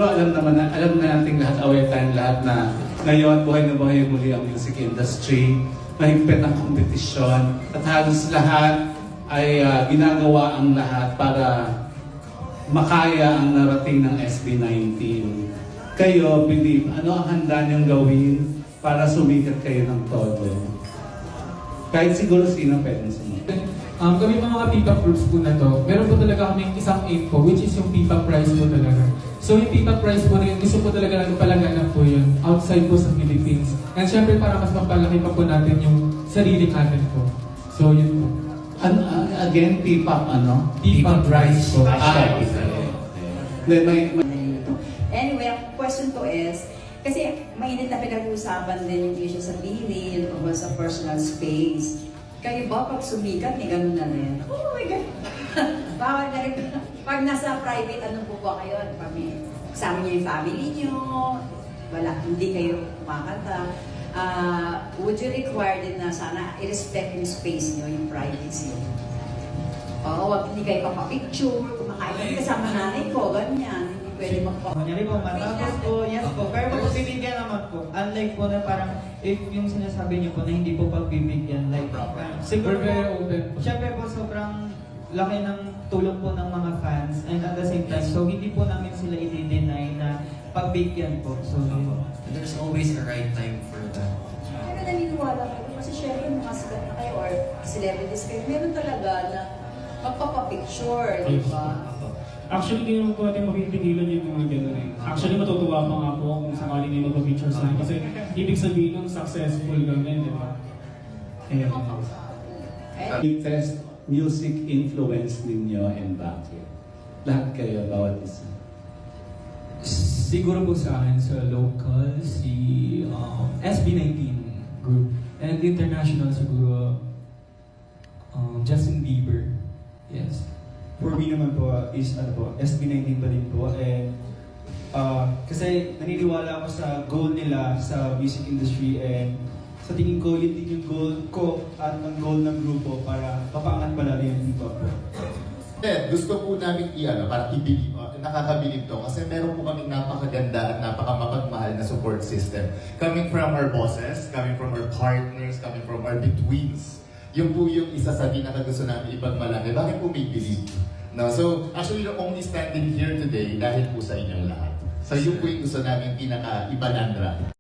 Alam na natin lahat, aware tayong lahat na ngayon buhay na buhay muli ang music industry. Mahigpit ang kompetisyon at halos lahat ay ginagawa ang lahat para makaya ang narating ng SB19. Kayo, believe, ano ang handa niyong gawin para sumikat kayo ng todo? Kahit siguro sino pwedeng sumikat. Kami mga PIPA groups po na to, meron po talaga kami isang aim po, which is yung PIPA prize po talaga. So yung PIPA prize po rin, gusto po talaga natin palaganap po yun, outside po sa Philippines. And syempre para mas mapalaki pa po natin yung sarili natin po. So yun po. Again, PIPA ano? PIPA prize po. Anyway, ang question ko is, kasi mainit na pinag-uusapan din yung issue sa TV, yung tungkol sa personal space. Kayo ba pag sumikat, may ganun na rin? Oh my God! Bawal na rin. Pag nasa private, ano po ba kayo? Pag may kasama niyo yung family niyo, wala, hindi kayo kumakanta. Would you require din na sana i-respect yung space niyo, yung privacy? Oo, hindi kayo papapicture, kumakain kasama nanay ko, ganyan. Pwede Kunyari po, matapos po, yes po. Pero pagbibigyan naman po, unlike po na parang if yung sinasabi niyo po na hindi po pagbibigyan, like, siguro po, syempre po sobrang laki ng tulong po ng mga fans and at the same time, so hindi po namin sila i-deny na pagbigyan po. So, there's always a right time for that. Pero naniniwala kayo, kasi syempre mga sikat na kayo or celebrities kayo, meron talaga na magpapapicture, di ba? Actually, hindi naman po natin mapipigilan yung mga gano'n eh. Actually, matutuwa pa nga po kung sakaling may magpa-picture sa akin. Kasi ibig sabihin ng successful kami, di ba? Latest music influence ninyo and bakit? Lahat kayo, bawat isa. Siguro po sa akin, sa local, si SB19 group. And international siguro, Justin Bieber. Yes. for me naman po is SB19 pa din po and kasi naniniwala ako sa goal nila sa music industry and sa tingin ko yun din yung goal ko at ang goal ng grupo para mapaangat pala rin yung iba po. Gusto po namin para nakakabilib to kasi meron po kaming napakaganda at napakamapagmahal na support system. Coming from our bosses, coming from our partners, coming from our betweens. Yun po yung isa sa pinakagusto namin ipagmalaki. Bakit po may believe? No? So, actually, we're only standing here today dahil po sa inyong lahat. So, yun po yung gusto namin pinaka-ibalandra.